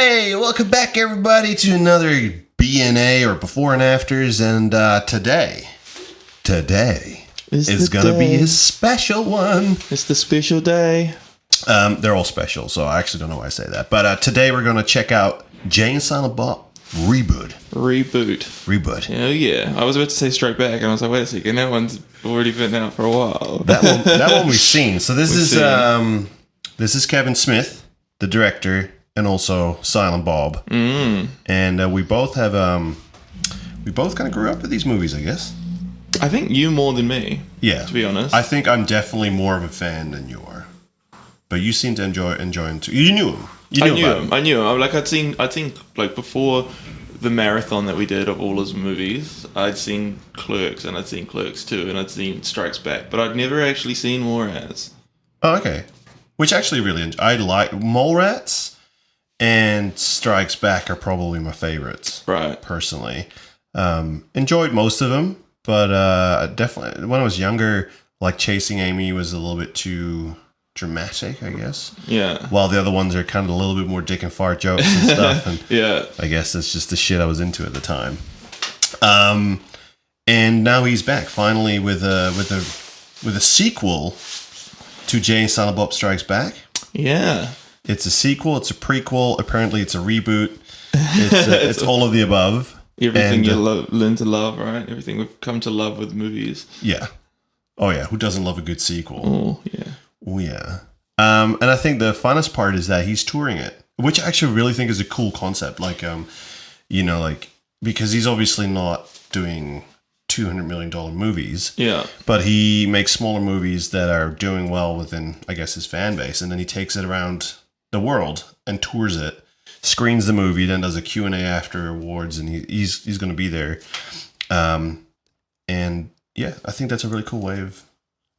Hey, welcome back everybody to another BNA or Before and Afters, and today is going to be a special one. It's the special day. They're all special, so I actually don't know why I say that. But today we're going to check out Jay and Silent Bob Reboot. Oh yeah, I was about to say Strike Back, and I was like, wait a second, that one's already been out for a while. That one we've seen. So this is Kevin Smith, the director, and also Silent Bob. And we both have we both kind of grew up with these movies, I guess. I think you more than me. Yeah, to be honest. I think I'm definitely more of a fan than you are. But you seem to enjoy him too. You knew him. I knew him. I think before the marathon that we did of all his movies, I'd seen Clerks, and I'd seen Clerks 2, and I'd seen Strikes Back, but I'd never actually seen Mallrats. Oh, okay. Which actually really, I like Mallrats and Strikes Back are probably my favorites. Right. Personally. Enjoyed most of them, but definitely, when I was younger, like Chasing Amy was a little bit too dramatic, I guess. Yeah. While the other ones are kind of a little bit more dick and fart jokes and stuff. And yeah. I guess that's just the shit I was into at the time. And now he's back finally with a sequel to Jay and Silent Bob Strikes Back. Yeah. It's a sequel. It's a prequel. Apparently, it's a reboot. It's all of the above. Everything you learn to love, right? Everything we've come to love with movies. Yeah. Oh yeah. Who doesn't love a good sequel? Oh yeah. Oh yeah. And I think the funnest part is that he's touring it, which I actually really think is a cool concept. Like, because he's obviously not doing $200 million movies. Yeah. But he makes smaller movies that are doing well within, I guess, his fan base, and then he takes it around the world and tours it, screens the movie, then does a Q&A after awards, and he's going to be there. And yeah, I think that's a really cool way of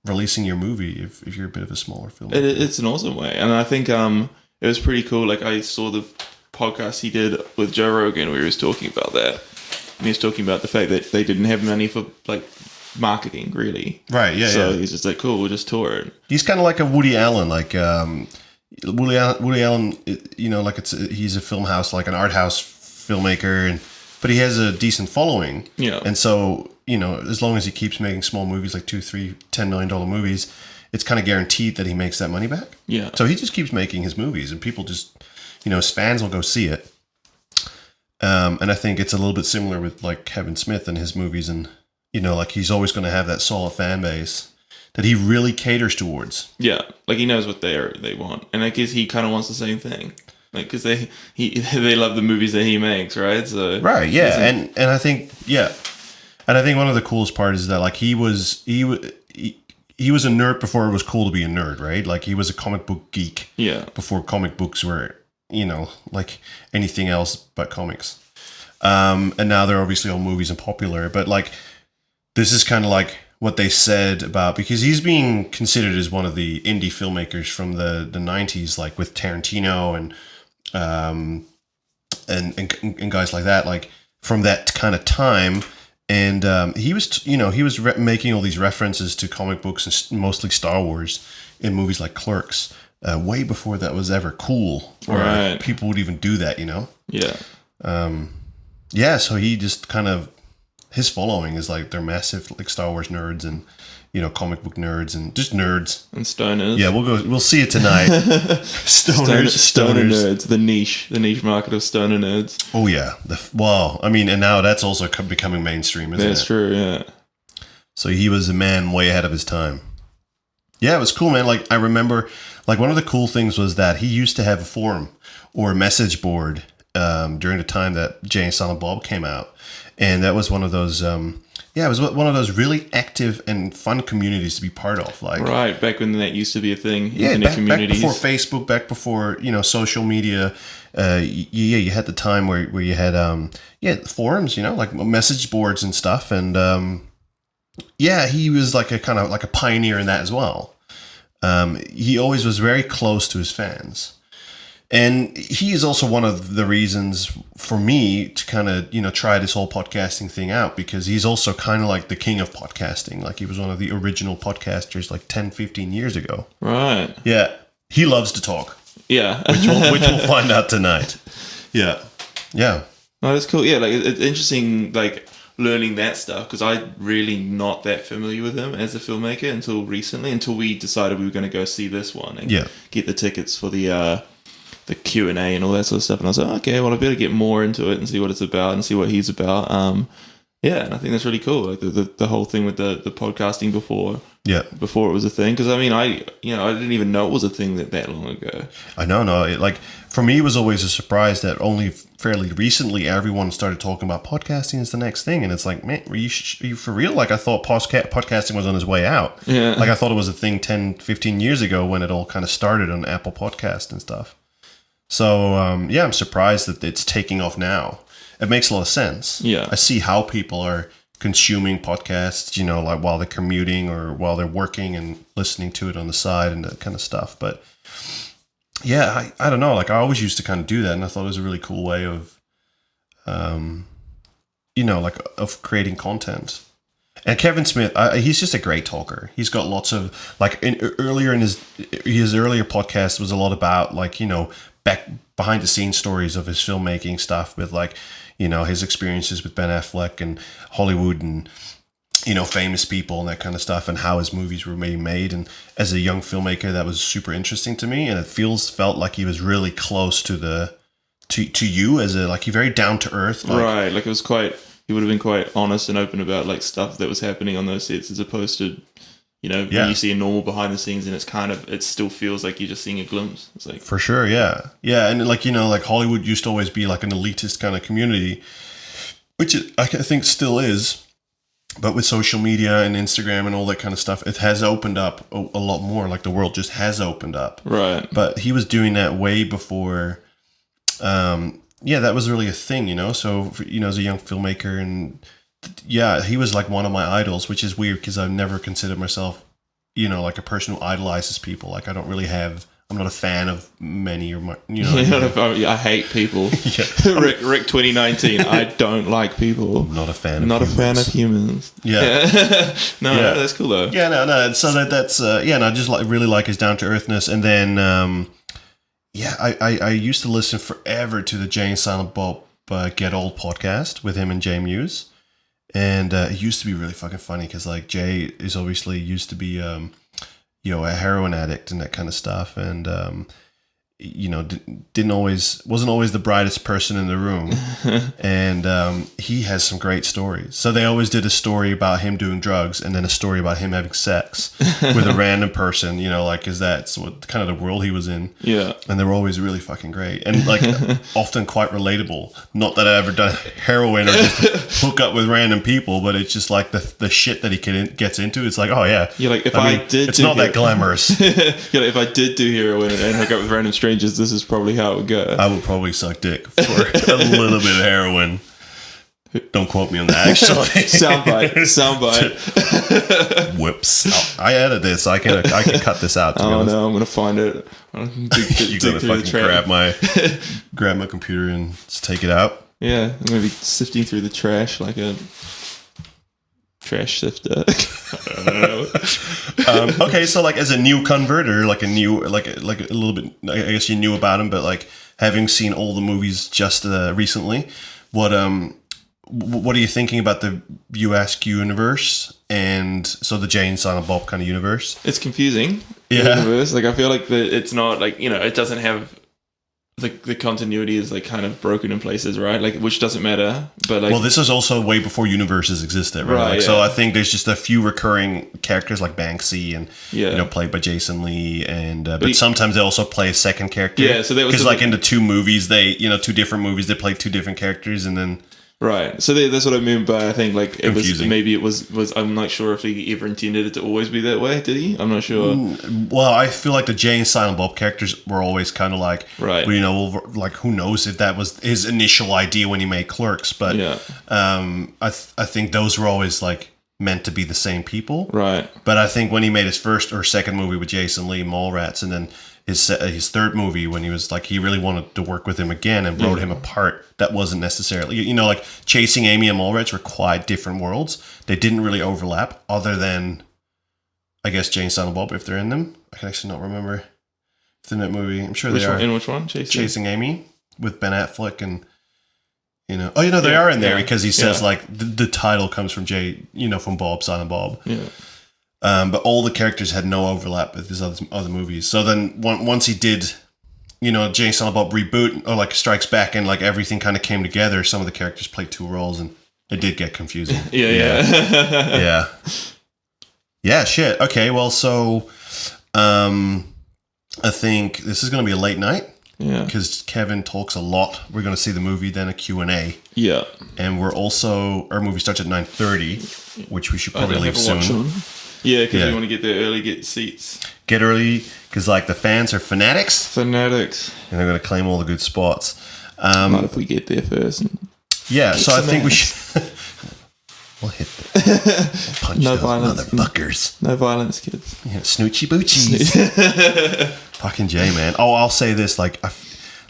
releasing your movie if you're a bit of a smaller film. It's an awesome way, and I think it was pretty cool. Like, I saw the podcast he did with Joe Rogan where he was talking about that, and he was talking about the fact that they didn't have money for like marketing, really. Right. Yeah. So yeah. he's just like, cool, we'll just tour it. He's kind of like a Woody Allen, like Woody Allen. You know, like he's a film house, like an art house filmmaker, but he has a decent following. Yeah. And so, you know, as long as he keeps making small movies like $2, $3, $10 million movies, it's kind of guaranteed that he makes that money back. Yeah. So he just keeps making his movies, and people just, you know, his fans will go see it. And I think it's a little bit similar with like Kevin Smith and his movies, and you know, like he's always going to have that solid fan base that he really caters towards. Yeah, like he knows what they want, and I guess he kind of wants the same thing, like because they love the movies that he makes, right? So right, yeah, and I think and I think one of the coolest part is that like he was a nerd before it was cool to be a nerd, right? Like he was a comic book geek, before comic books were, you know, like anything else but comics. And now they're obviously all movies and popular, but like this is kind of like what they said about, because he's being considered as one of the indie filmmakers from the 90s, like with Tarantino and guys like that, like from that kind of time. And he was making all these references to comic books and mostly Star Wars in movies like Clerks, way before that was ever cool, or right. people would even do that, you know? Yeah. So he just kind of, his following is like they're massive, like Star Wars nerds and, you know, comic book nerds and just nerds and stoners. Yeah, we'll see it tonight. Stoner nerds, the niche market of stoner nerds. Oh yeah, and now that's also becoming mainstream, isn't it? That's true. Yeah. So he was a man way ahead of his time. Yeah, it was cool, man. Like I remember, like one of the cool things was that he used to have a forum or a message board during the time that Jay and Silent Bob came out. And that was one of those, it was one of those really active and fun communities to be part of. Like right, back when that used to be a thing. Yeah, internet back communities. before Facebook, back before, you know, social media. You had the time where you had forums, you know, like message boards and stuff. And he was like a kind of like a pioneer in that as well. He always was very close to his fans. And he is also one of the reasons for me to kind of, you know, try this whole podcasting thing out, because he's also kind of like the king of podcasting. Like he was one of the original podcasters like 10, 15 years ago. Right. Yeah. He loves to talk. Yeah. which we'll find out tonight. Yeah. Yeah. Oh, that's cool. Yeah, like it's interesting, like learning that stuff because I'm really not that familiar with him as a filmmaker until recently, until we decided we were going to go see this one and get the tickets for the Q&A and all that sort of stuff. And I was like, okay, well, I better get more into it and see what it's about and see what he's about. Yeah, and I think that's really cool. Like the whole thing with the podcasting before it was a thing. Because I mean, I didn't even know it was a thing that long ago. I know, no. Like for me, it was always a surprise that only fairly recently everyone started talking about podcasting as the next thing, and it's like, man, are you for real? Like I thought podcasting was on its way out. Yeah, like I thought it was a thing 10, 15 years ago when it all kind of started on Apple Podcast and stuff. So I'm surprised that it's taking off now. It makes a lot of sense. Yeah. I see how people are consuming podcasts, like while they're commuting or while they're working and listening to it on the side and that kind of stuff. But yeah, I don't know. Like I always used to kind of do that, and I thought it was a really cool way of, of creating content. And Kevin Smith, he's just a great talker. He's got lots of earlier in his earlier podcast was a lot about back behind the scenes stories of his filmmaking stuff with his experiences with Ben Affleck and Hollywood and famous people and that kind of stuff, and how his movies were made. And as a young filmmaker, that was super interesting to me, and it felt like he was really close to you as he very down to earth. Right, like it was he would have been quite honest and open about like stuff that was happening on those sets, as opposed to when you see a normal behind the scenes and it still feels like you're just seeing a glimpse. It's like, for sure, yeah, and like Hollywood used to always be like an elitist kind of community, which I think still is. But with social media and Instagram and all that kind of stuff, it has opened up a lot more. Like the world just has opened up. Right. But he was doing that way before. That was really a thing, So, as a young filmmaker, and he was like one of my idols, which is weird because I've never considered myself, like a person who idolizes people. Like I don't really I'm not a fan of many or my, I hate people. Rick 2019. I don't like people. Not a fan. Not a fan of humans. Yeah. No, that's cool though. Yeah, no. So that's and I just really like his down to earthness. And then I used to listen forever to the Jay and Silent Bob Get Old podcast with him and Jay Muse, and it used to be really fucking funny because like Jay is obviously used to be a heroin addict and that kind of stuff, and wasn't always the brightest person in the room, and he has some great stories. So they always did a story about him doing drugs, and then a story about him having sex with a random person. Because that's what kind of the world he was in. Yeah, and they were always really fucking great, and like often quite relatable. Not that I've ever done heroin or just hook up with random people, but it's just like the shit that he gets into. It's like, oh yeah, like it's not that glamorous. If I did do heroin and hook up with random strangers, this is probably how it would go. I would probably suck dick for a little bit of heroin. Don't quote me on that, actually. Soundbite. Whoops. I edit this. I can cut this out. No, I'm going to find it. You're going to fucking grab my computer and just take it out? Yeah, I'm going to be sifting through the trash like a trash sifter. Okay, so like as a new converter, like a little bit, I guess you knew about him, but like having seen all the movies just recently, what are you thinking about the USQ universe and so the Jay and Silent Bob kind of universe? It's confusing. Yeah. Universe. Like I feel like it's not like it doesn't have. The continuity is like kind of broken in places, right? Like, which doesn't matter, but like, well, this is also way before universes existed, right? So I think there's just a few recurring characters like Banksy and played by Jason Lee, and but sometimes they also play a second character. Yeah, so that was because like in the two movies, two different movies, they played two different characters, and then. Right, so that's what I mean by I think like it confusing. was I'm not sure if he ever intended it to always be that way. Did he? I'm not sure. Well, I feel like the Jay and Silent Bob characters were always kind of like, right. Like who knows if that was his initial idea when he made Clerks, but I think those were always like meant to be the same people, right? But I think when he made his first or second movie with Jason Lee, Mallrats, and then his third movie when he was like he really wanted to work with him again and wrote him apart, that wasn't necessarily like Chasing Amy and Mallrats were quite different worlds. They didn't really overlap other than I guess Jay and Silent Bob if they're in them. I can actually not remember if they're in that movie. I'm sure they are. In which one? Chasing Amy. with Ben Affleck and they are in there because he says like the title comes from Jay, from Bob, Silent Bob. Yeah. But all the characters had no overlap with his other movies. So then once he did, Jay Silent Bob Reboot or like Strikes Back and like everything kind of came together, some of the characters played two roles and it did get confusing. Yeah. Yeah, shit. Okay, well, so I think this is going to be a late night. Yeah. Because Kevin talks a lot. We're going to see the movie, then a Q&A. Yeah. And our movie starts at 9:30, which we should probably leave soon. Yeah, because we want to get there early, get seats. Get early, because like the fans are fanatics. And they're going to claim all the good spots. Not if we get there first. Yeah, so I think we should... We'll hit them. We'll punch those motherfuckers. No violence, kids. Yeah, snoochie boochies. Fucking Jay, man. Oh, I'll say this. Like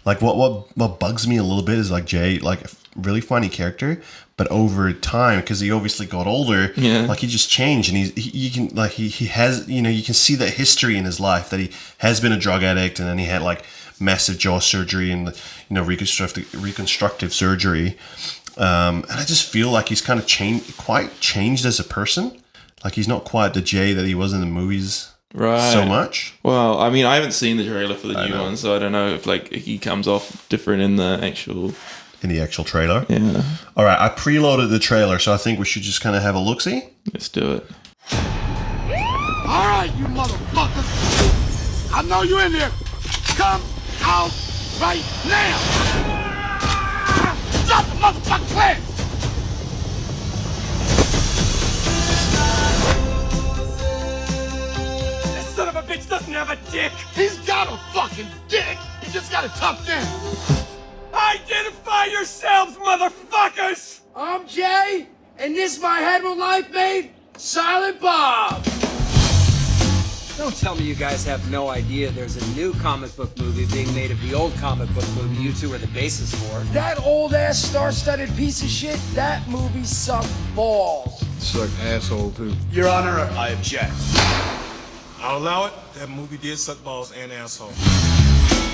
what bugs me a little bit is like Jay, like a really funny character, but over time, because he obviously got older, like he just changed, and he has, you can see that history in his life that he has been a drug addict, and then he had like massive jaw surgery and reconstructive surgery. And I just feel like he's kind of changed as a person. Like he's not quite the Jay that he was in the movies so much. Well, I mean, I haven't seen the trailer for the new one, so I don't know if like he comes off different in the actual trailer. Yeah. All right, I preloaded the trailer, so I think we should just kind of have a look-see. Let's do it. All right, you motherfuckers. I know you in there. Come out right now. Drop the motherfucking plan! This son of a bitch doesn't have a dick! He's got a fucking dick! He just got it tucked in! Identify yourselves, motherfuckers! I'm Jay, and this my hetero life mate, Silent Bob! Don't tell me you guys have no idea there's a new comic book movie being made of the old comic book movie you two are the basis for. That old-ass star-studded piece of shit, that movie sucked balls. Sucked asshole, too. Your Honor, I object. I'll allow it. That movie did suck balls and asshole.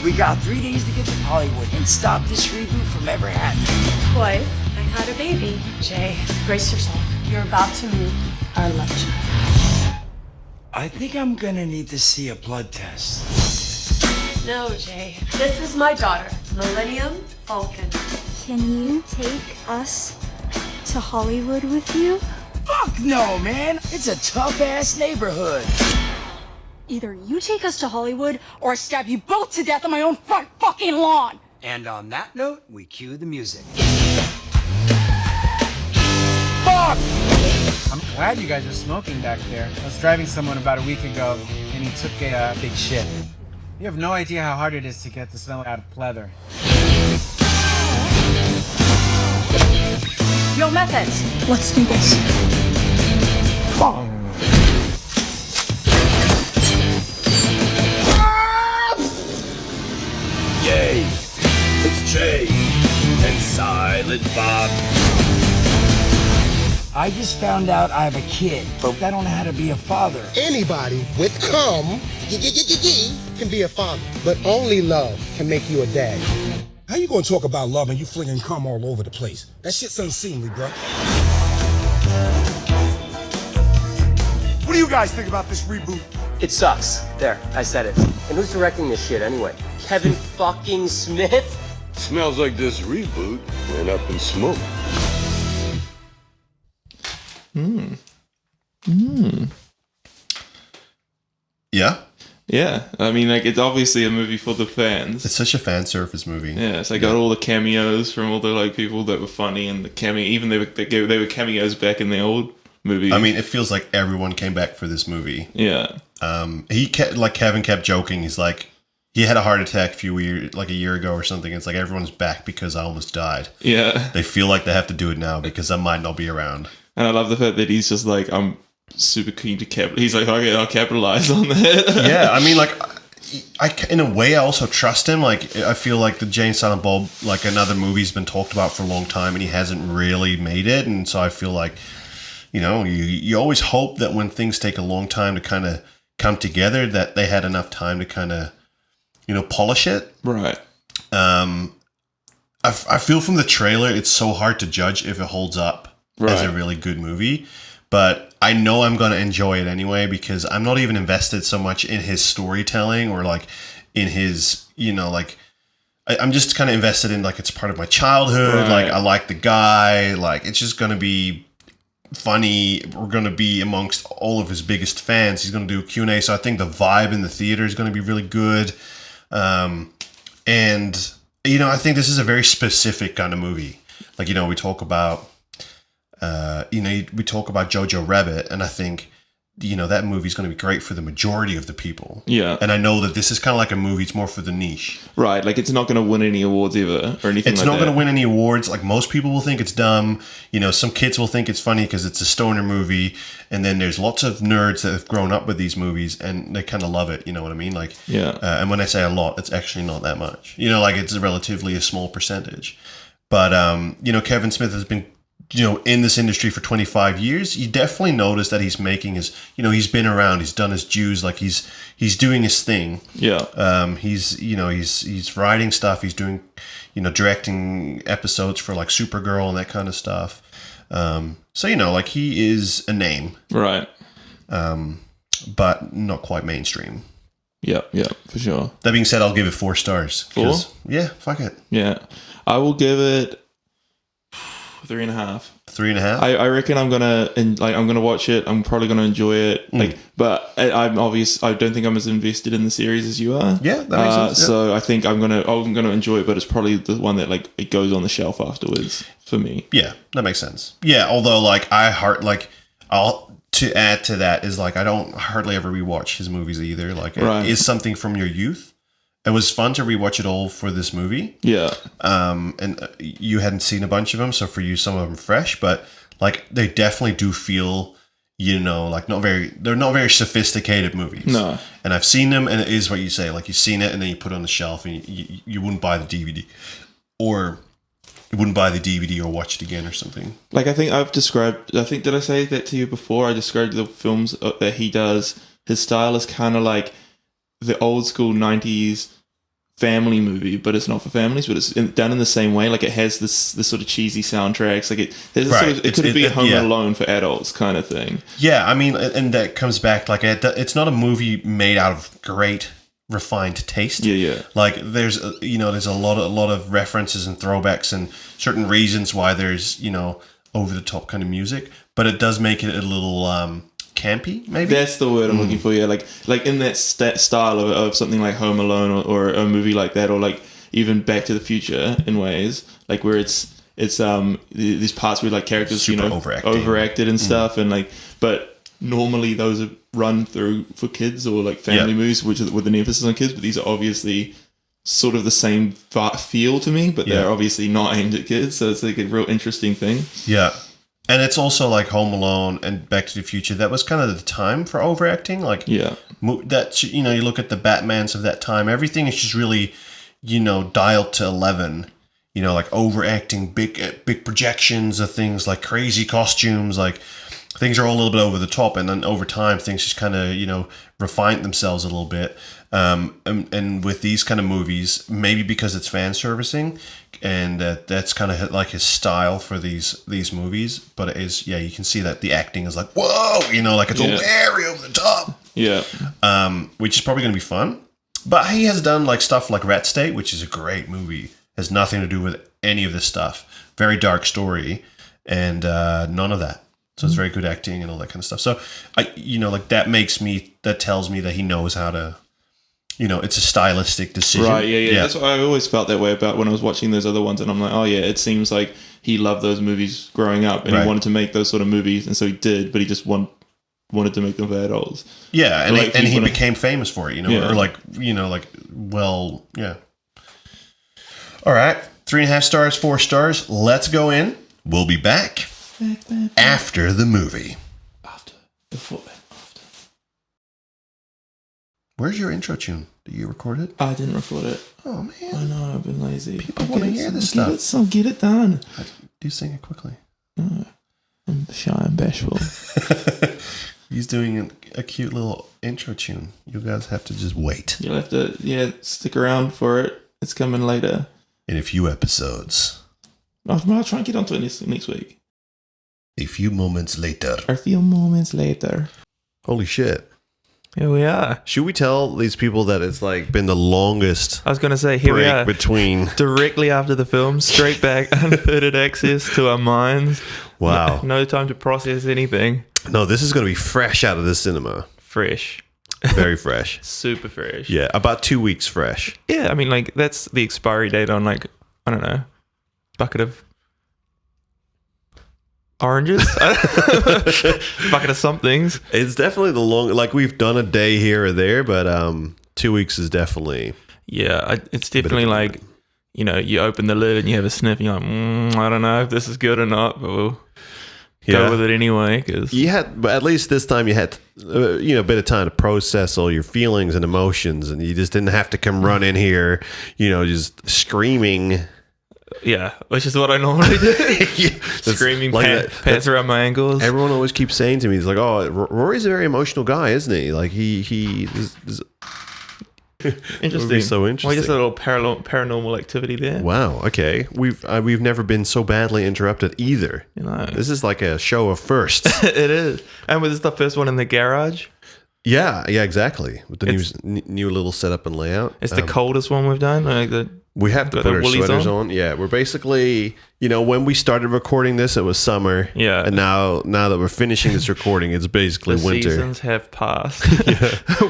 We got 3 days to get to Hollywood and stop this reboot from ever happening. Boys, I had a baby. Jay, brace yourself. You're about to meet our love child. I think I'm gonna need to see a blood test. No, Jay. This is my daughter, Millennium Falcon. Can you take us to Hollywood with you? Fuck no, man! It's a tough-ass neighborhood. Either you take us to Hollywood, or I stab you both to death on my own front fucking lawn! And on that note, we cue the music. Fuck! I'm glad you guys are smoking back there. I was driving someone about a week ago, and he took a big shit. You have no idea how hard it is to get the smell out of pleather. Yo, methods. Let's do this. Fuck! Yay! It's Jay and Silent Bob. I just found out I have a kid, but I don't know how to be a father. Anybody with cum can be a father, but only love can make you a dad. How you gonna talk about love and you flinging cum all over the place? That shit's unseemly, bro. What do you guys think about this reboot? It sucks. There, I said it. And who's directing this shit anyway? Kevin fucking Smith? Smells like this reboot went up in smoke. Yeah. Yeah, I mean, like, it's obviously a movie for the fans. It's such a fan service movie. Yeah, so I got all the cameos from all the like people that were funny, and the cameo, even they were cameos back in the old movie. I mean, it feels like everyone came back for this movie. Yeah. Kevin kept joking. He's like, he had a heart attack a year ago or something. It's like, everyone's back because I almost died. Yeah. They feel like they have to do it now because I might not be around. And I love the fact that he's just like, I'm super keen to capitalize. He's like, okay, I'll capitalize on that. Yeah, I mean, like, in a way, I also trust him. Like, I feel like the Jay and Silent Bob, like, another movie's been talked about for a long time, and he hasn't really made it. And so I feel like, you always hope that when things take a long time to kind of come together, that they had enough time to kind of, polish it. Right. I feel from the trailer, it's so hard to judge if it holds up as a really good movie. But I know I'm going to enjoy it anyway because I'm not even invested so much in his storytelling or like in his, like I'm just kind of invested in like it's part of my childhood. Right. Like I like the guy. Like it's just going to be funny. We're going to be amongst all of his biggest fans. He's going to do a Q&A. So I think the vibe in the theater is going to be really good. And I think this is a very specific kind of movie. Like, we talk about, we talk about Jojo Rabbit, and I think, that movie's going to be great for the majority of the people. Yeah. And I know that this is kind of like a movie, it's more for the niche. Right, like it's not going to win any awards ever or anything It's like that. not going to win any awards. Like most people will think it's dumb. Some kids will think it's funny because it's a stoner movie. And then there's lots of nerds that have grown up with these movies and they kind of love it. You know what I mean? Like, yeah. And when I say a lot, it's actually not that much. Like it's relatively a small percentage. But, Kevin Smith has been, in this industry for 25 years. You definitely notice that he's making his, he's been around, he's done his dues, like he's doing his thing. Yeah. He's writing stuff, he's doing, directing episodes for like Supergirl and that kind of stuff. So, like he is a name. Right. But not quite mainstream. Yeah, for sure. That being said, I'll give it 4 stars. 4? Yeah, fuck it. Yeah. I will give it 3.5. 3.5. I reckon I'm gonna watch it. I'm probably gonna enjoy it. But I'm obvious. I don't think I'm as invested in the series as you are. Yeah, that makes sense. Yeah. So I think I'm gonna enjoy it, but it's probably the one that like it goes on the shelf afterwards for me. Yeah, that makes sense. Yeah, although like to add to that is like I don't hardly ever rewatch his movies either. Like it is something from your youth. It was fun to rewatch it all for this movie. Yeah. And you hadn't seen a bunch of them, so for you, some of them fresh, but like they definitely do feel, like they're not very sophisticated movies. No. And I've seen them, and it is what you say, like you've seen it, and then you put it on the shelf, and you wouldn't buy the DVD, or you wouldn't buy the DVD or watch it again or something. Like did I say that to you before? I described the films that he does. His style is kind of like the old school 90s family movie, but it's not for families, but it's done in the same way. Like it has this sort of cheesy soundtracks. Like it could be a Home Alone for adults kind of thing. Yeah, I mean, and that comes back like it's not a movie made out of great refined taste. Yeah. Like there's there's a lot of references and throwbacks and certain reasons why there's over the top kind of music, but it does make it a little campy, maybe. That's the word I'm looking for. Yeah, like in that style of something like Home Alone or a movie like that, or like even Back to the Future in ways, like where it's these parts where like characters super overacted and stuff, and like, but normally those are run through for kids or like family movies, which with an emphasis on kids. But these are obviously sort of the same feel to me, but they're obviously not aimed at kids, so it's like a real interesting thing. Yeah. And it's also like Home Alone and Back to the Future. That was kind of the time for overacting. Like, that you look at the Batmans of that time. Everything is just really, dialed to 11. Like overacting, big projections of things, like crazy costumes. Like things are all a little bit over the top, and then over time things just kind of refine themselves a little bit. And with these kind of movies, maybe because it's fan servicing, and that's kind of like his style for these movies. But it is, you can see that the acting is like, whoa, like it's all very over the top. Yeah. Which is probably going to be fun. But he has done like stuff like Rat State, which is a great movie. Has nothing to do with any of this stuff. Very dark story, and none of that. So it's very good acting and all that kind of stuff. So that tells me that he knows how to. It's a stylistic decision. Right, yeah. That's what I always felt that way about when I was watching those other ones, and I'm like, oh yeah, it seems like he loved those movies growing up, and he wanted to make those sort of movies, and so he did, but he just wanted to make them for adults. Yeah, and he became famous for it, or yeah. All right, 3.5 stars, 4 stars. Let's go in. We'll be back after the movie. Before. Where's your intro tune? Did you record it? I didn't record it. Oh, man. I know, I've been lazy. People want to hear this stuff. I'll get it done. Do sing it quickly. No, I'm shy and bashful. He's doing a cute little intro tune. You guys have to just wait. You'll have to, stick around for it. It's coming later. in a few episodes. I'll try and get onto it next week. A few moments later. Holy shit. Here we are. Should we tell these people that it's like been the longest I was going to say, here we break are. between... Directly after the film, straight back, unfiltered access to our minds. Wow. No time to process anything. No, this is going to be fresh out of the cinema. Fresh. Very fresh. Super fresh. Yeah, about 2 weeks fresh. Yeah, I mean, like, that's the expiry date on, like, I don't know, bucket of oranges? Bucket of somethings. It's definitely the long... Like, we've done a day here or there, but 2 weeks is definitely... Yeah, it's definitely like, you know, you open the lid and you have a sniff and you're like, I don't know if this is good or not, but we'll go with it anyway. Cause you had, but at least this time you had, you know, a bit of time to process all your feelings and emotions, and you just didn't have to come run in here, you know, just screaming. Yeah, which is what I normally do. Screaming, like pants around my ankles. Everyone always keeps saying to me, he's like, "Oh, Rory's a very emotional guy, isn't he? Like he is Interesting. Would be so interesting. Well, just a little paranormal activity there. Wow. Okay. We've never been so badly interrupted either. You know, this is like a show of firsts. It is. And was this the first one in the garage? Yeah. Exactly. With the new little setup and layout. It's the coldest one we've done. Like we have to put our sweaters on. Yeah. We're basically, you know, when we started recording this, it was summer. Yeah. And now that we're finishing this recording, it's basically the winter. Seasons have passed.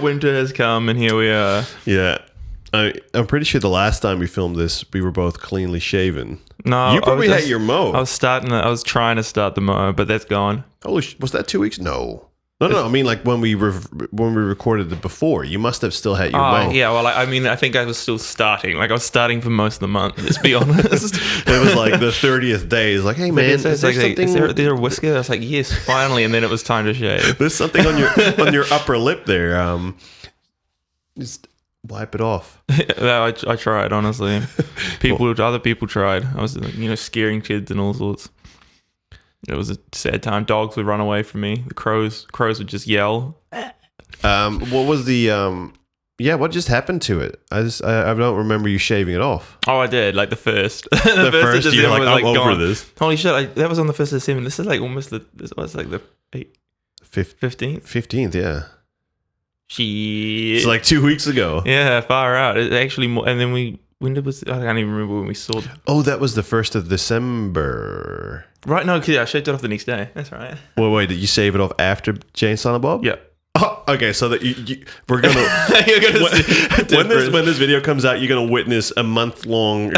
Winter has come, and here we are. Yeah. I'm pretty sure the last time we filmed this, we were both cleanly shaven. No, you probably had your mow. I was trying to start the mow, but that's gone. Holy was that 2 weeks? No. I mean, like when we recorded it before, you must have still had your mow. Yeah, well, I mean, I think I was still starting. Like I was starting for most of the month. Let's be honest. It was like the 30th day. It's like, hey man, is there something? Is there a whisker? I was like, yes, finally. And then it was time to shave. There's something on your upper lip there. Just wipe it off. I tried, honestly. Other people tried. I was, you know, scaring kids and all sorts. It was a sad time. Dogs would run away from me. The crows would just yell. What was the what just happened to it? I don't remember you shaving it off. Oh, I did. Like the first. The first year, like, I'm over this. Holy shit! That was on the 1st of December. This is like almost it's like the 15th. 15th, yeah. Shit. It's like 2 weeks ago. Yeah, far out. It actually more, and then I can't even remember when we saw. Oh, that was the 1st of December. Right, no, I shaved it off the next day. That's right. Well, wait, did you shave it off after Jane Silent Bob? Yeah. Oh, okay, so that we're gonna. You're gonna when this video comes out, you're gonna witness a month-long.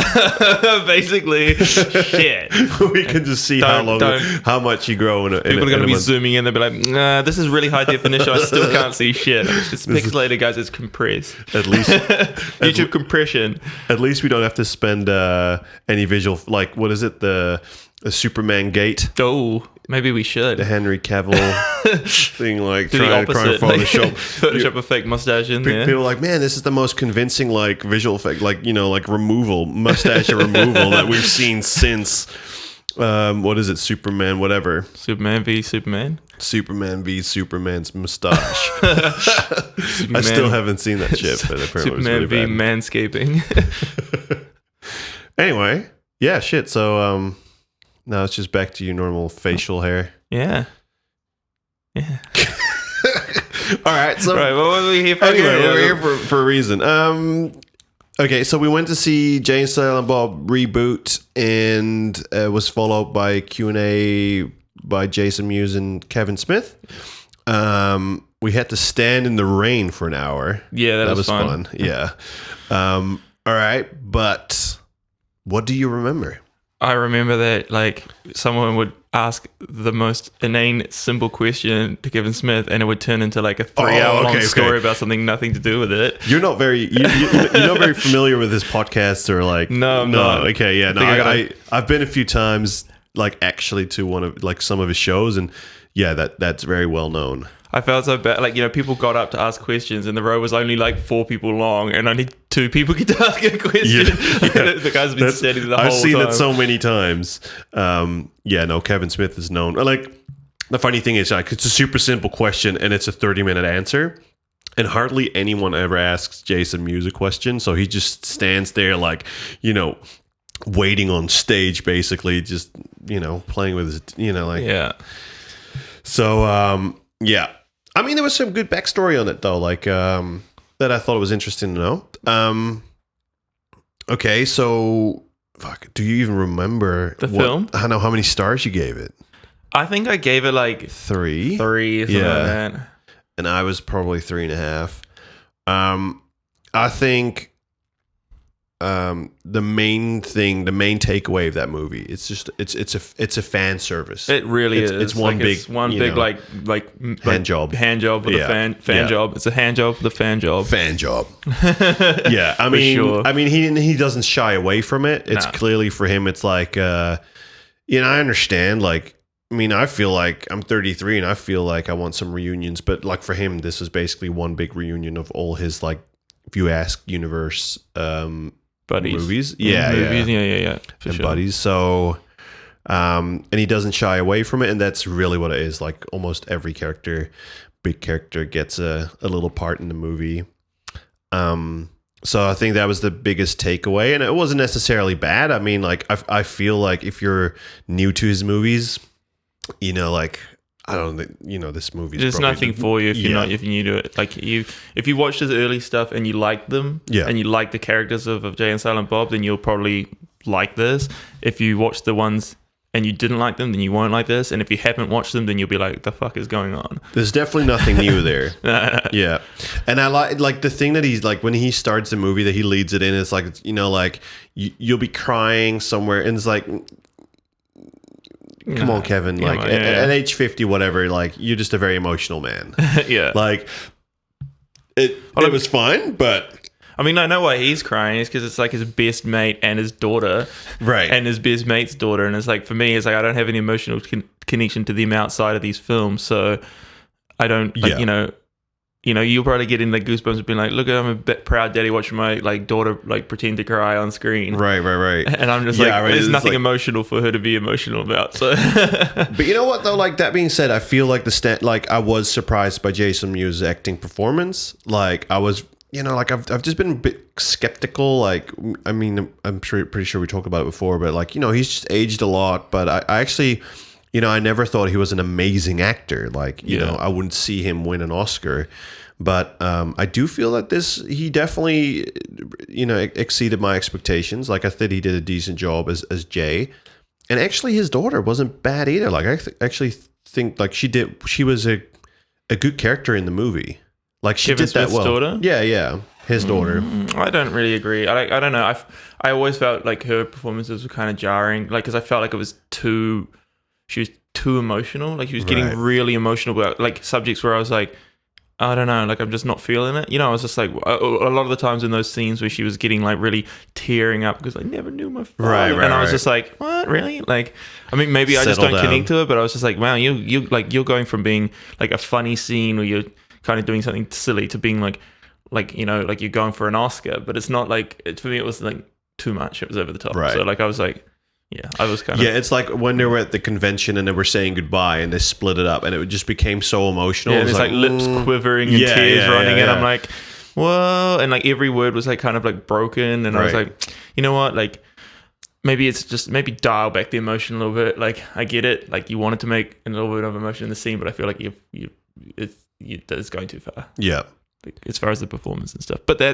Basically, shit. We can just see how much you grow. People are gonna be zooming in. They'll be like, "Nah, this is really high definition. I still can't see shit. It's pixelated, guys. It's compressed. At least YouTube compression. At least we don't have to spend any visual. Like, what is it? The Superman gate. Oh, maybe we should. The Henry Cavill thing, like trying to Photoshop. Photoshop a fake mustache in there. People are like, man, this is the most convincing like visual effect, like, you know, like mustache removal that we've seen since what is it, Superman, whatever. Superman v Superman. Superman v Superman's mustache. I still haven't seen that shit, but apparently Superman it was really v bad. manscaping. Anyway, yeah, shit. So now it's just back to your normal facial hair. Yeah. Yeah. All right. So right. Well, what were we here for? Anyway, we're here for a reason. Okay. So we went to see Jane Silent Bob Reboot, and was followed by Q&A by Jason Mewes and Kevin Smith. We had to stand in the rain for an hour. Yeah, that was fun. Yeah. All right. But what do you remember? I remember that, like, someone would ask the most inane, simple question to Kevin Smith, and it would turn into like a 3-hour-long story about something nothing to do with it. You're not very, you're not very familiar with his podcast, or like? No, I'm not. Okay, yeah, no, I've been a few times, like, actually to one of like some of his shows, and yeah, that's very well known. I felt so bad. Like, you know, people got up to ask questions, and the row was only like 4 people long, and only 2 people get to ask a question. Yeah. The guy's been standing the whole time. I've seen it so many times. No, Kevin Smith is known. Like, the funny thing is, like, it's a super simple question, and it's a 30-minute answer. And hardly anyone ever asks Jason Mewes a question, so he just stands there, like, you know, waiting on stage, basically, just playing with his, Yeah. So yeah, I mean, there was some good backstory on it though, like that I thought it was interesting to know. Okay, so fuck, do you even remember the film? I don't know how many stars you gave it. I think I gave it like 3. 3, something like that. And I was probably 3.5. I think the main takeaway of that movie, it's a fan service. It really is. It's one big hand job. Hand job for the fan job. It's a hand job for the fan job. Fan job. Yeah, I mean, sure. I mean, he doesn't shy away from it. It's clearly for him. It's like, I understand. Like, I mean, I feel like I'm 33 and I feel like I want some reunions, but like for him, this is basically one big reunion of all his, like, if you ask universe buddies. Movies. Yeah. For sure. Buddies. So, and he doesn't shy away from it. And that's really what it is. Like almost every big character gets a little part in the movie. So I think that was the biggest takeaway. And it wasn't necessarily bad. I mean, like, I feel like if you're new to his movies, like, I don't think, this movie. There's nothing for you if you're new to it. Like if you watch his early stuff and you like them, and you like the characters of Jay and Silent Bob, then you'll probably like this. If you watch the ones and you didn't like them, then you won't like this. And if you haven't watched them, then you'll be like, the fuck is going on? There's definitely nothing new there. Yeah. And I like the thing that he's like, when he starts the movie that he leads it in, it's like, like you'll be crying somewhere and it's like, come on, Kevin. Like at age 50, whatever, like you're just a very emotional man. Yeah. Like it was fine, but I mean, I know why he's crying. It's because it's like his best mate and his daughter, right? And his best mate's daughter, and it's like for me, it's like I don't have any emotional connection to them outside of these films, so I don't. Like, you'll probably get in the goosebumps of being like, look, I'm a bit proud daddy watching my like daughter like pretend to cry on screen. Right. And I'm just there's nothing emotional for her to be emotional about. So, but you know what though? Like that being said, I feel like I was surprised by Jason Mewes' acting performance. Like I was, like I've just been a bit skeptical. Like, I mean, I'm pretty sure we talked about it before, but like, he's just aged a lot. But I actually, I never thought he was an amazing actor. Like, I wouldn't see him win an Oscar. But I do feel that he definitely, exceeded my expectations. Like I thought he did a decent job as Jay. And actually his daughter wasn't bad either. Like I actually think like she was a good character in the movie. Like she Kevin did that Smith's well. Daughter? Yeah. His daughter. I don't really agree. I don't know. I always felt like her performances were kind of jarring. Like, because I felt like she was too emotional. Like she was getting really emotional about like subjects where I was like, I don't know, like I'm just not feeling it. I was just like, a lot of the times in those scenes where she was getting like really tearing up because I never knew my father. Right. And I was just like, what, really? Like, I mean, maybe I just don't connect to it, but I was just like, wow, you're going from being like a funny scene where you're kind of doing something silly to being like you're going for an Oscar, but it's not like, for me, it was like too much. It was over the top. Right. So like, I was like, yeah, I was kind of... Yeah, it's like when they were at the convention and they were saying goodbye and they split it up and it just became so emotional. Yeah, there's like lips quivering and tears running and I'm like, whoa. And like every word was like kind of like broken and I was like, you know what? Like maybe dial back the emotion a little bit. Like I get it. Like you wanted to make a little bit of emotion in the scene, but I feel like it's going too far. Yeah. As far as the performance and stuff, but I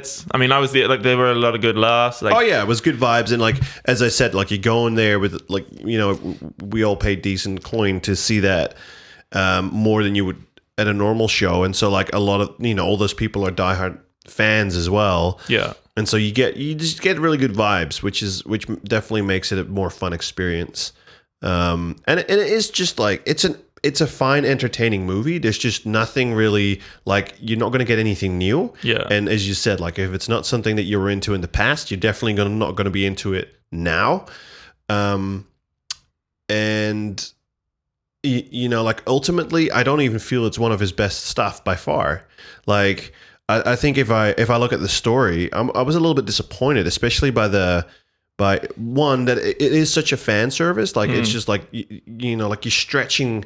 was there. Like there were a lot of good laughs. Like, it was good vibes, and like as I said, like you go in there with like we all paid decent coin to see that more than you would at a normal show, and so like a lot of all those people are diehard fans as well. Yeah, and so you just get really good vibes, which definitely makes it a more fun experience. And it is just like it's a fine, entertaining movie. There's just nothing really, like, you're not going to get anything new. Yeah. And as you said, like, if it's not something that you were into in the past, you're definitely not going to be into it now. And, like, ultimately, I don't even feel it's one of his best stuff by far. Like, I think if I look at the story, I was a little bit disappointed, especially by one, that it is such a fan service. Like, it's just like, like you're stretching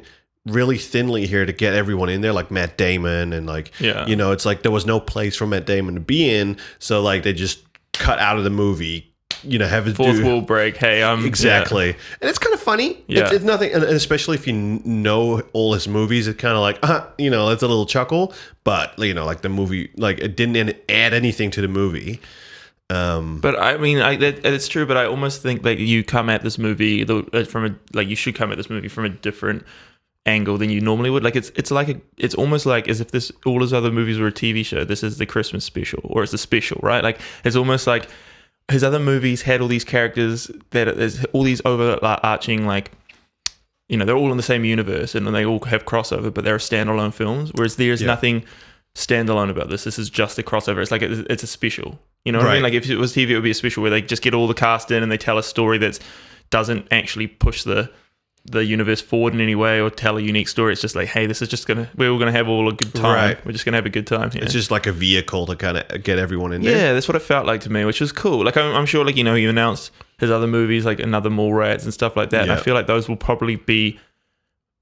really thinly here to get everyone in there, like Matt Damon, and like, it's like there was no place for Matt Damon to be in, so like they just cut out of the movie, have it fourth wall break. Hey, exactly, and it's kind of funny. Yeah, it's nothing, and especially if you know all his movies, it's kind of like it's a little chuckle. But like the movie, like it didn't add anything to the movie. But I mean, it's true. But I almost think that you come at this movie you should come at this movie from a different angle than you normally would. Like it's almost like as if all his other movies were a TV show. This is the Christmas special, or it's a special, right? Like it's almost like his other movies had all these characters that there's all these overarching they're all in the same universe and they all have crossover, but they're standalone films. Whereas there's nothing standalone about this. This is just a crossover. It's like it's a special. You know what I mean? Like if it was TV, it would be a special where they just get all the cast in and they tell a story that doesn't actually push the universe forward in any way or tell a unique story. It's just like, hey, this is just we're all gonna have all a good time. Right. We're just gonna have a good time here. It's just like a vehicle to kind of get everyone in there. Yeah, that's what it felt like to me, which was cool. Like I'm sure, he announced his other movies, like another Mallrats and stuff like that. And I feel like those will probably be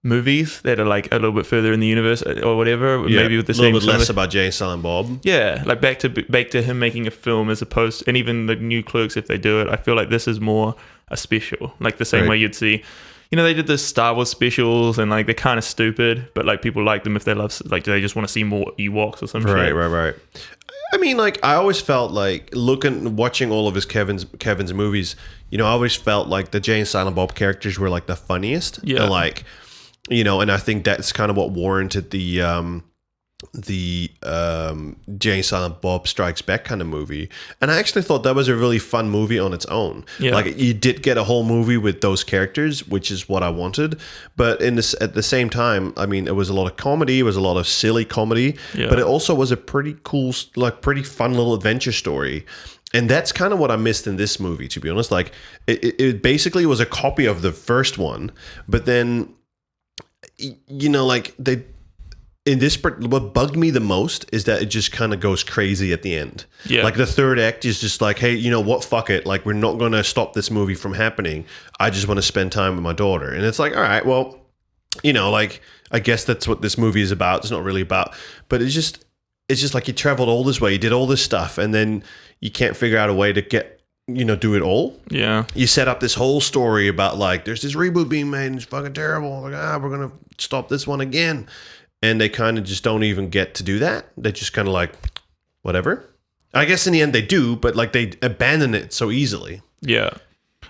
movies that are like a little bit further in the universe or whatever. Maybe with the same. A little bit less about Jay and Silent Bob. Yeah, like back to him making a film as opposed to, and even the new Clerks, if they do it, I feel like this is more a special, like the same way you'd see. They did the Star Wars specials and like they're kind of stupid, but like people like them if they love, like they just want to see more Ewoks or some shit. Right. I mean, like I always felt like watching all of his Kevin's movies, I always felt like the Jay and Silent Bob characters were like the funniest. Yeah. And like, and I think that's kind of what warranted the Jay and Silent Bob Strikes Back kind of movie. And I actually thought that was a really fun movie on its own. Yeah. Like you did get a whole movie with those characters, which is what I wanted. But at the same time, I mean, it was a lot of comedy, it was a lot of silly comedy, but it also was a pretty cool, like pretty fun little adventure story. And that's kind of what I missed in this movie, to be honest. Like it basically was a copy of the first one, but then like what bugged me the most is that it just kind of goes crazy at the end. Yeah. Like the third act is just like, hey, you know what? Fuck it. Like we're not going to stop this movie from happening. I just want to spend time with my daughter. And it's like, all right, well, like I guess that's what this movie is about. It's not really about, but it's just like you traveled all this way, you did all this stuff, and then you can't figure out a way to get, do it all. Yeah. You set up this whole story about like, there's this reboot being made and it's fucking terrible. Like, we're going to stop this one again. And they kind of just don't even get to do that. They just kind of like, whatever. I guess in the end they do, but like they abandon it so easily. Yeah.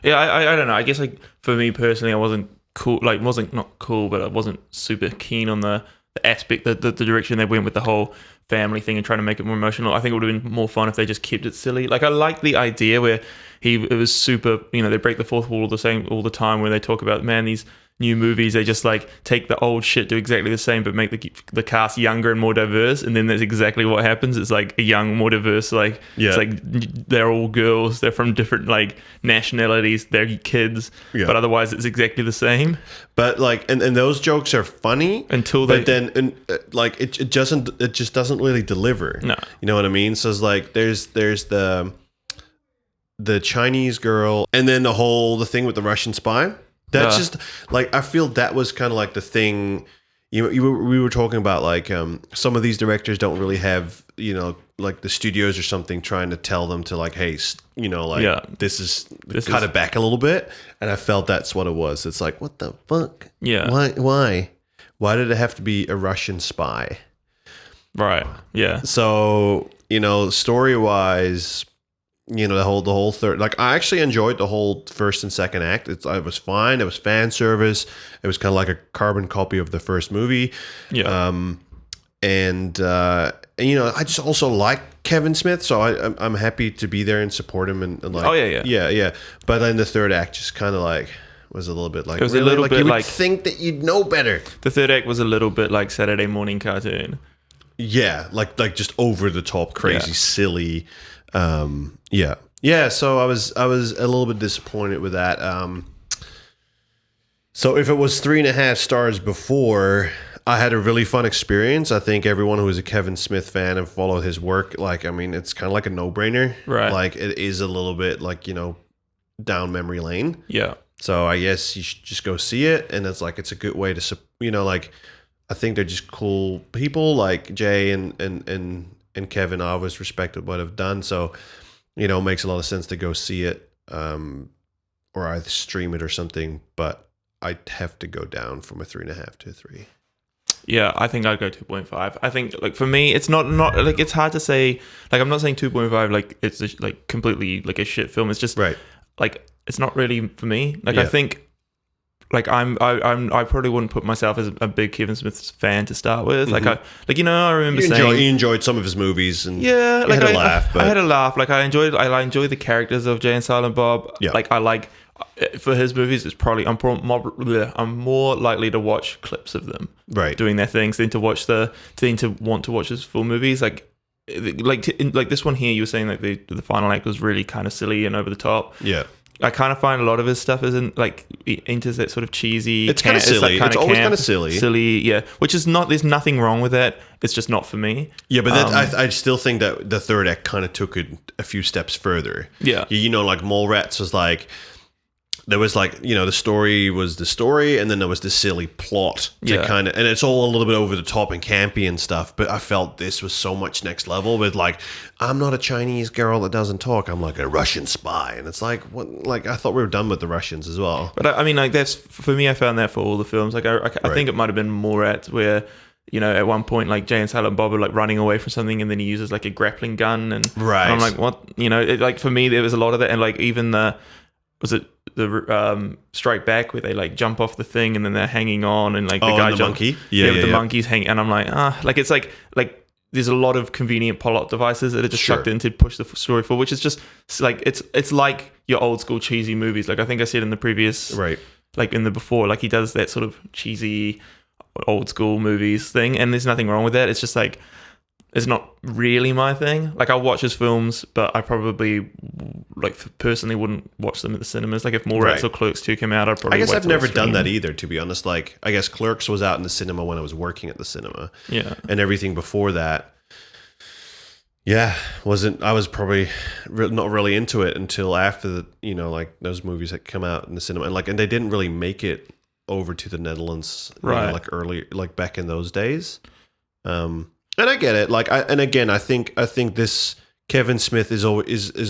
Yeah, I don't know. I guess like for me personally, I wasn't cool. Like wasn't not cool, but I wasn't super keen on the aspect, the direction they went with the whole family thing and trying to make it more emotional. I think it would have been more fun if they just kept it silly. Like I like the idea where it was super, they break the fourth wall all the time where they talk about, man, these new movies, they just like take the old shit, do exactly the same, but make the cast younger and more diverse, and then that's exactly what happens. It's like a young, more diverse, like it's like they're all girls, they're from different like nationalities, they're kids, but otherwise it's exactly the same. But like, and those jokes are funny until they, but then like it just doesn't really deliver. No, you know what I mean? So it's like there's the Chinese girl, and then the thing with the Russian spy. That's just like, I feel that was kind of like the thing. We were talking about like some of these directors don't really have, like the studios or something trying to tell them to like, hey, this is cut it back a little bit. And I felt that's what it was. It's like, what the fuck? Yeah. Why did it have to be a Russian spy? Right. Yeah. So, story wise, the whole third, like I actually enjoyed the whole first and second act. It was fine. It was fan service. It was kind of like a carbon copy of the first movie. Yeah. And I just also like Kevin Smith, so I'm happy to be there and support him and like. Oh yeah. But then the third act just kind of like was a little bit like, it was really? A little bit you would like think that you'd know better. The third act was a little bit like Saturday morning cartoon. Yeah, like just over the top, crazy, silly. So I was a little bit disappointed with that. So if it was 3.5 stars before, I had a really fun experience. I think everyone who is a Kevin Smith fan and followed his work, like, I mean, it's kind of like a no-brainer. Right. Like it is a little bit like, down memory lane. Yeah. So I guess you should just go see it. And it's like, it's a good way to, like, I think they're just cool people, like Jay and Kevin. I always respected what I've done. So, it makes a lot of sense to go see it. or either stream it or something. But I'd have to go down from a 3.5 to a 3. Yeah, I think I'd go 2.5. I think like for me, it's not like it's hard to say. Like I'm not saying 2.5 like it's like completely like a shit film. It's just like it's not really for me. Like I think like I probably wouldn't put myself as a big Kevin Smith fan to start with. Like I remember you enjoyed some of his movies and like had a laugh. But I had a laugh. Like I enjoyed the characters of Jay and Silent Bob. Yeah. Like I like. For his movies, it's probably I'm more likely to watch clips of them doing their things than to want to watch his full movies. Like this one here, you were saying like the final act was really kind of silly and over the top. Yeah, I kind of find a lot of his stuff isn't like enters that sort of cheesy. It's kind of silly. It's always kind of silly. Yeah, which is not. There's nothing wrong with that. It's just not for me. Yeah, but I still think that the third act kind of took it a few steps further. Yeah, like Mallrats was like. There was like, the story was the story, and then there was the silly plot to kind of, and it's all a little bit over the top and campy and stuff. But I felt this was so much next level with like, I'm not a Chinese girl that doesn't talk. I'm like a Russian spy, and it's like, what? Like I thought we were done with the Russians as well. But I mean, like that's for me. I found that for all the films. Like I think it might have been more at where. At one point, like Jay and Silent Bob are like running away from something, and then he uses like a grappling gun, and I'm like, what? Like for me, there was a lot of that, and like even the Strike Back where they like jump off the thing and then they're hanging on and like the guy the monkey with the monkeys hanging, and I'm like like it's like there's a lot of convenient plot devices that are just sucked in to push the story forward, which is just like it's like your old school cheesy movies. Like I think I said in the previous like in the before, like he does that sort of cheesy old school movies thing, and there's nothing wrong with that. It's just like it's not really my thing. Like I'll watch his films, but I probably like personally wouldn't watch them at the cinemas. Like if Mallrats or Clerks 2 came out, I'd probably. I guess I've never done that either, to be honest. Like I guess Clerks was out in the cinema when I was working at the cinema. Yeah, and everything before that. Yeah, I was probably not really into it until after the like those movies that come out in the cinema, and they didn't really make it over to the Netherlands, like early, like back in those days. And I get it. Like, I think this Kevin Smith is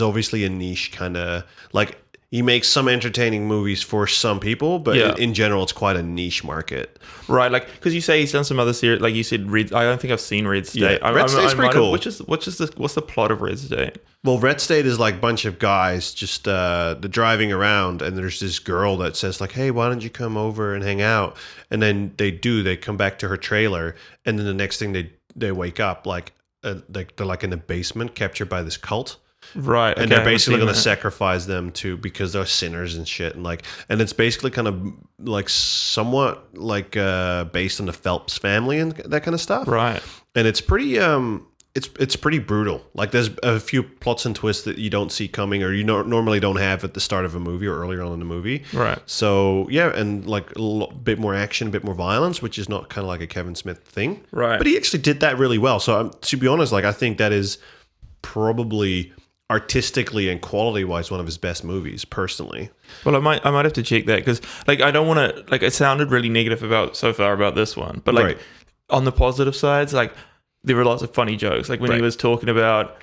obviously a niche kind of like he makes some entertaining movies for some people, but in general, it's quite a niche market. Right, like because you say he's done some other series, like you said, Red. I don't think I've seen Red State. Yeah, Red State's pretty cool. What's the plot of Red State? Well, Red State is like a bunch of guys just they're driving around, and there's this girl that says like, "Hey, why don't you come over and hang out?" And then they come back to her trailer, and then the next thing they wake up like they're like in the basement, captured by this cult. Right, and they're basically going to sacrifice them because they're sinners and shit, and it's basically kind of like somewhat like based on the Phelps family and that kind of stuff. Right, and it's pretty it's pretty brutal. Like there's a few plots and twists that you don't see coming, or you normally don't have at the start of a movie or earlier on in the movie. Right. So yeah, and like a bit more action, a bit more violence, which is not kind of like a Kevin Smith thing. Right. But he actually did that really well. So to be honest, like I think that is probably artistically and quality wise one of his best movies personally. Well, I might have to check that because like I don't want to like it sounded really negative so far about this one, but like on the positive sides, like there were lots of funny jokes. Like when he was talking about,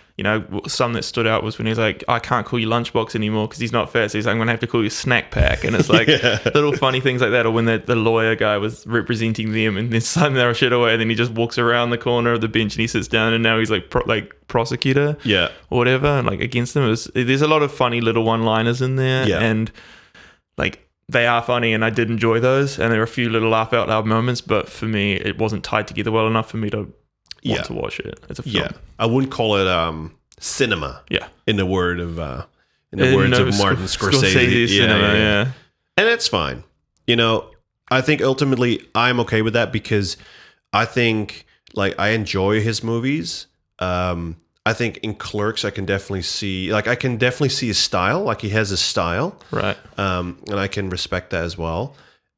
some that stood out was when he's like, I can't call you Lunchbox anymore because he's not fat. So he's like, I'm going to have to call you Snack Pack. And it's like little funny things like that. Or when the lawyer guy was representing them and then signing their shit away, and then he just walks around the corner of the bench and he sits down and now he's like prosecutor or whatever. And like against them, there's a lot of funny little one-liners in there. Yeah. And like they are funny and I did enjoy those. And there are a few little laugh out loud moments, but for me, it wasn't tied together well enough for me to want to watch it. It's a film. Yeah, I wouldn't call it cinema. Yeah, in the words of Martin Scorsese. Cinema, and it's fine. I think ultimately I'm okay with that because I think like I enjoy his movies. I think in Clerks I can definitely see his style. Like he has a style, right? And I can respect that as well.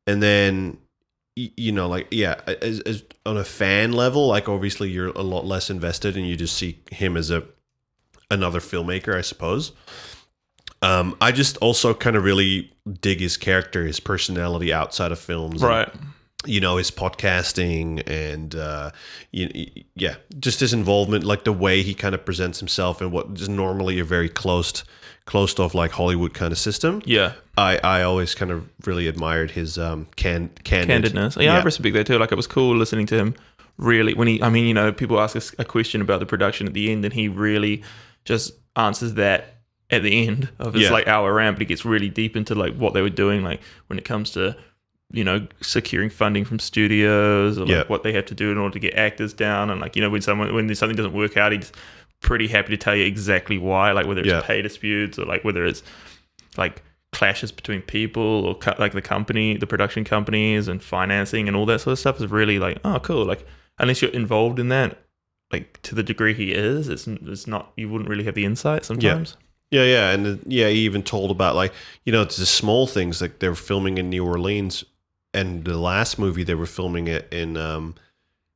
And then. As on a fan level, like obviously you're a lot less invested and you just see him as another filmmaker, I suppose. I just also kind of really dig his character, his personality outside of films. Right. his podcasting and just his involvement, like the way he kind of presents himself and what is normally a very closed off like Hollywood kind of system. Yeah, I always kind of really admired his candidness. Yeah, I respect that too. Like, it was cool listening to him. Really, when people ask us a question about the production at the end, and he really just answers that at the end of his like hour rant, but he gets really deep into like what they were doing, like when it comes to securing funding from studios, or like what they have to do in order to get actors down, and like when something doesn't work out, he's pretty happy to tell you exactly why, like whether it's pay disputes or like whether it's like clashes between people or like the production companies and financing and all that sort of stuff is really like, oh cool. Like, unless you're involved in that, like to the degree he is, it's not, you wouldn't really have the insight sometimes. Yeah, and he even told about like, it's the small things, like they were filming in New Orleans, and the last movie they were filming it in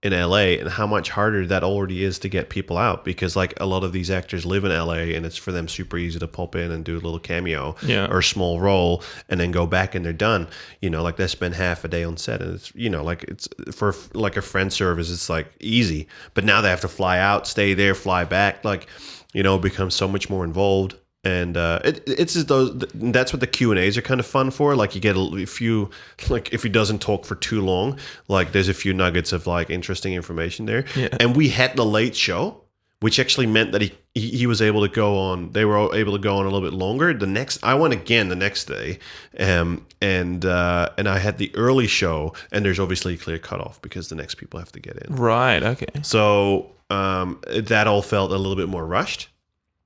LA, and how much harder that already is to get people out, because like a lot of these actors live in LA, and it's for them super easy to pop in and do a little cameo or a small role and then go back and they're done. Like they spend half a day on set, and it's like it's for like a friend service, it's like easy, but now they have to fly out, stay there, fly back, like it becomes so much more involved. And it's just that's what the Q&As are kind of fun for. Like you get a few, like if he doesn't talk for too long, like there's a few nuggets of like interesting information there. Yeah. And we had the late show, which actually meant that he was able to go on. They were able to go on a little bit longer. I went again the next day, and I had the early show, and there's obviously a clear cutoff because the next people have to get in. Right. Okay. So that all felt a little bit more rushed.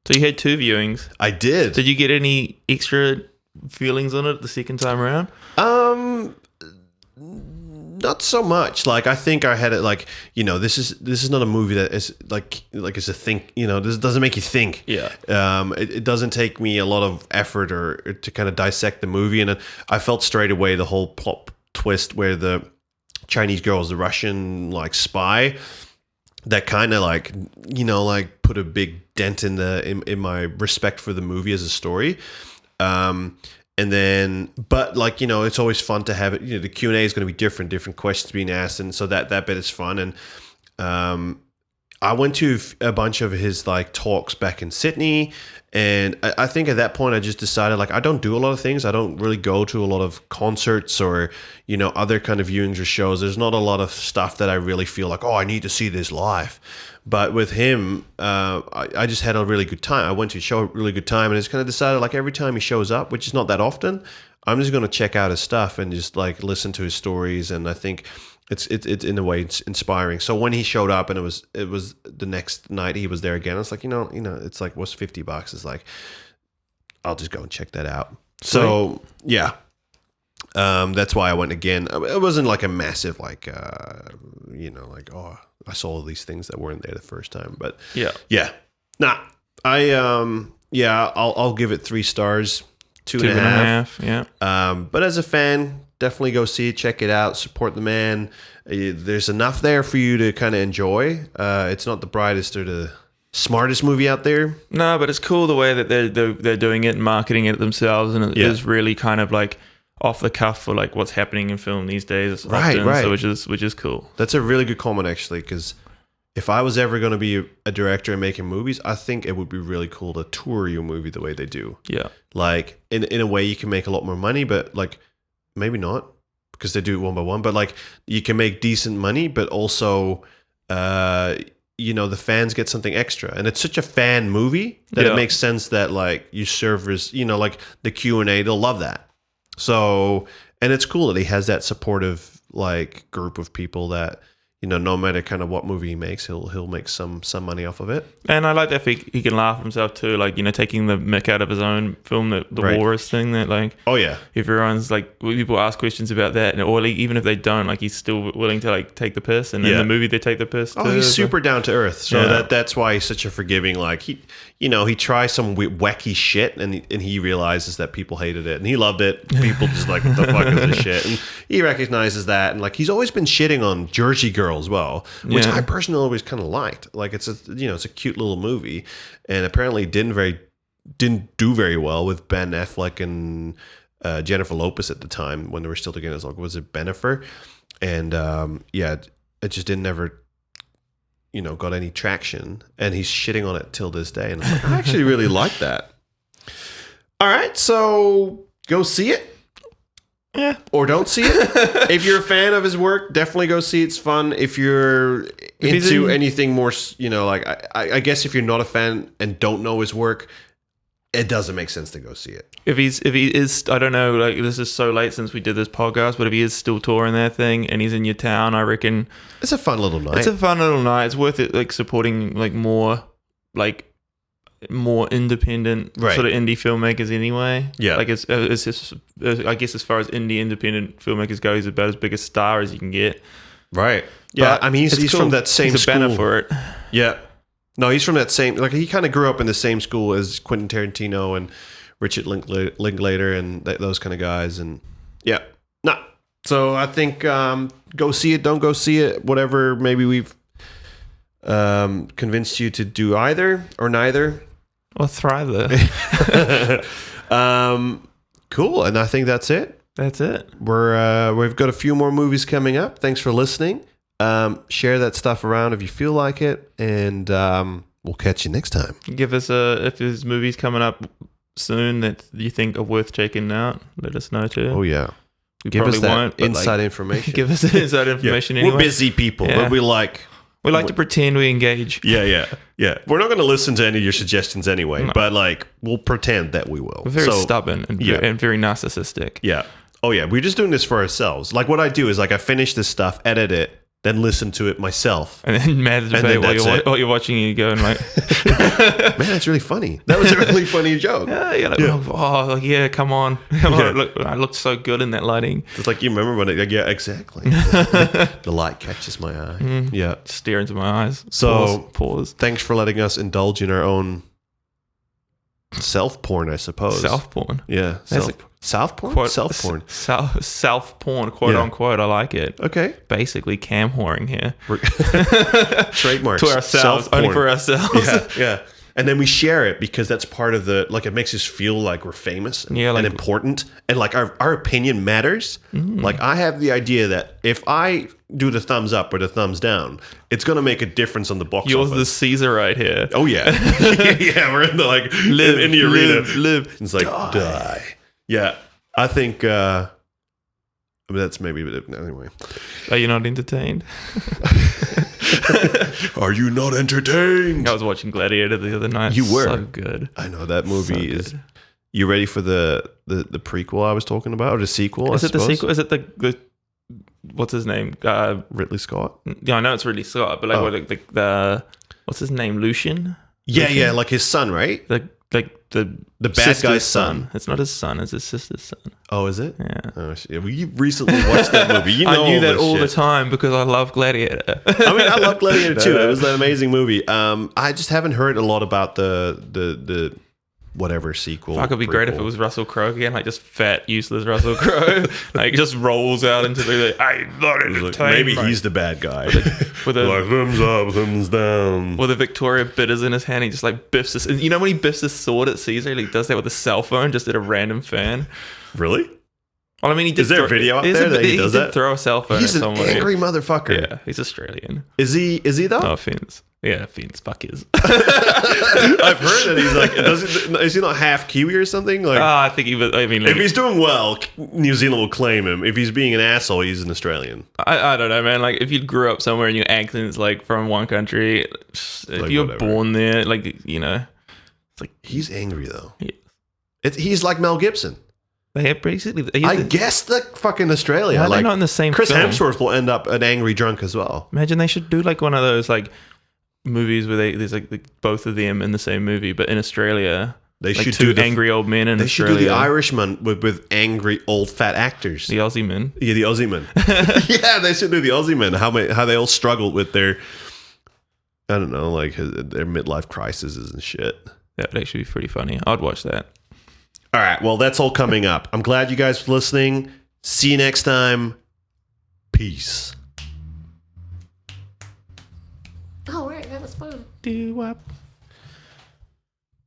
So you had 2 viewings. I did. Did you get any extra feelings on it the second time around? Not so much. Like I think I had it like, this is not a movie that is like it's a think, this doesn't make you think. Yeah. It doesn't take me a lot of effort or to kind of dissect the movie, and I felt straight away the whole plot twist where the Chinese girl is the Russian like spy. That kind of like, like put a big dent in my respect for the movie as a story. And then, but like, it's always fun to have it, the Q&A is going to be different questions being asked. And so that bit is fun. And I went to a bunch of his like talks back in Sydney. And I think at that point I just decided like, I don't do a lot of things. I don't really go to a lot of concerts or, other kind of viewings or shows. There's not a lot of stuff that I really feel like, oh, I need to see this live. But with him, I just had a really good time. I went to a show, a really good time, and I just kind of decided like every time he shows up, which is not that often, I'm just going to check out his stuff and just like listen to his stories. And I think it's in a way it's inspiring. So when he showed up and it was the next night he was there again, I was like, it's like, what's $50? It's like, I'll just go and check that out. So yeah. That's why I went again. It wasn't like a massive like like, oh, I saw all these things that weren't there the first time, but yeah. Nah, I'll give it 3 stars, 2.5. Yeah. But as a fan, definitely go see it, check it out, support the man. There's enough there for you to kind of enjoy. It's not the brightest or the smartest movie out there. No, but it's cool the way that they're doing it and marketing it themselves, and it is really kind of like off the cuff for like what's happening in film these days. Right. So which is cool. That's a really good comment actually, because if I was ever going to be a director and making movies, I think it would be really cool to tour your movie the way they do. Yeah. Like in a way you can make a lot more money, but like maybe not because they do it one by one, but like you can make decent money, but also, the fans get something extra, and it's such a fan movie that it makes sense that like you servers, like the Q&A, they'll love that. So, and it's cool that he has that supportive like group of people that, no matter kind of what movie he makes, he'll make some money off of it. And I like that he can laugh at himself too, like, taking the mick out of his own film, the Walrus thing that like, oh yeah, if everyone's like, people ask questions about that, or like, even if they don't, like he's still willing to like take the piss, and in the movie they take the piss too. Oh, he's super down to earth. So that's why he's such a forgiving, like he tries some wacky shit and he realizes that people hated it and he loved it. People just like, what the fuck is this shit? And he recognizes that, and like he's always been shitting on Jersey Girl as well, which I personally always kind of liked. Like it's a cute little movie, and apparently didn't do very well with Ben Affleck and Jennifer Lopez at the time when they were still together. Was it Bennifer? And it just didn't ever, got any traction. And he's shitting on it till this day. And I'm like, I actually really like that. All right, so go see it. Yeah. Or don't see it. If you're a fan of his work, definitely go see it. It's fun. If you're into anything more, I guess if you're not a fan and don't know his work, it doesn't make sense to go see it. If he is, I don't know, like this is so late since we did this podcast, but if he is still touring that thing and he's in your town, I reckon it's a fun little night. It's worth it, like supporting like more independent sort of indie filmmakers anyway. Yeah. Like it's just, I guess as far as indie independent filmmakers go, he's about as big a star as you can get. Right. Yeah. But I mean, he's cool. from that same he's a banner school. for it. Yeah. No, he's from that same, like he kind of grew up in the same school as Quentin Tarantino and Richard Linklater and those kind of guys. And yeah. No. So I think go see it, don't go see it, whatever. Maybe we've convinced you to do either or neither. Or thriver. Cool. And I think that's it. That's it. We've got a few more movies coming up. Thanks for listening. Share that stuff around if you feel like it, and we'll catch you next time. Give us if there's movies coming up soon that you think are worth checking out. Let us know too. Oh yeah, give us that inside information. Give us inside information. Anyway, we're busy people, but we like to pretend we engage. Yeah. We're not going to listen to any of your suggestions anyway, but like we'll pretend that we will. We're very stubborn and very narcissistic. Yeah. Oh yeah, we're just doing this for ourselves. Like what I do is like I finish this stuff, edit it, then listen to it myself. And then mad debate while you're watching it, you're going like, man, that's really funny. That was a really funny joke. Come on. I looked so good in that lighting. It's like, you remember when exactly. The light catches my eye. Yeah. Stare into my eyes. So pause. Thanks for letting us indulge in our own self-porn, I suppose. Self-porn. Yeah. Self-porn? Self-porn. Self-porn, quote unquote. I like it. Okay. Basically cam whoring here. Trademarks. To ourselves. Self-porn. Only for ourselves. Yeah. And then we share it because that's part of the, like, it makes us feel like we're famous and important. And like our opinion matters. Like I have the idea that if I do the thumbs up or the thumbs down, it's going to make a difference on the box You're office. the Caesar right here. Oh yeah. Yeah. We're in the like, in the arena. Live. It's like, die. Yeah. I think, that's maybe, anyway. Are you not entertained? Are you not entertained? I was watching Gladiator the other night. You were. So good. I know that movie is. You ready for the prequel I was talking about, or the sequel? Is it the sequel? Is it the what's his name? Ridley Scott. Yeah, I know it's Ridley Scott, but like the what's his name? Lucian. Yeah, like his son, right? The bad guy's son. It's not his son. It's his sister's son. Oh, is it? Yeah. Oh, shit. Well, you recently watched that movie. You know I knew that all the time because I love Gladiator. I mean, I love Gladiator too. It was an amazing movie. I just haven't heard a lot about the whatever sequel. Fuck, it'd be great if it was Russell Crowe again, like just fat, useless Russell Crowe, like just rolls out into the. I'm not entertained. Maybe he's the bad guy. With a like thumbs up, thumbs down. With a Victoria Bitters in his hand, he just like biffs this. You know when he biffs his sword at Caesar, he does that with a cell phone, just at a random fan. Really? Well, I mean, he did. Is there a video out there that he does that? Throw a cell phone. He's at an somebody. angry motherfucker. Yeah, he's Australian. Is he though? No offense. Yeah, offense. Fuck is. I've heard that he's like, is he not half Kiwi or something? Like, I think he was. I mean, like, if he's doing well, New Zealand will claim him. If he's being an asshole, he's an Australian. I don't know, man. Like, if you grew up somewhere and your accent's like from one country, if like, you're whatever. born there, like, you know, it's like he's angry though. Yeah. He's like Mel Gibson. They have basically. I guess the fucking Australia. Why are like, they not in the same Chris film? Hemsworth will end up an angry drunk as well. Imagine they should do like one of those like movies where there's like both of them in the same movie, but in Australia. They like should two do angry old men in They Australia. should do the Irishman with angry old fat actors. The Aussie men. Yeah, the Aussie men. Yeah, they should do the Aussie men. How they all struggled with their, I don't know, like their midlife crises and shit. That would actually be pretty funny. I'd watch that. All right, well, that's all coming up. I'm glad you guys for listening. See you next time. Peace. Oh, right, that was fun. Do-wop.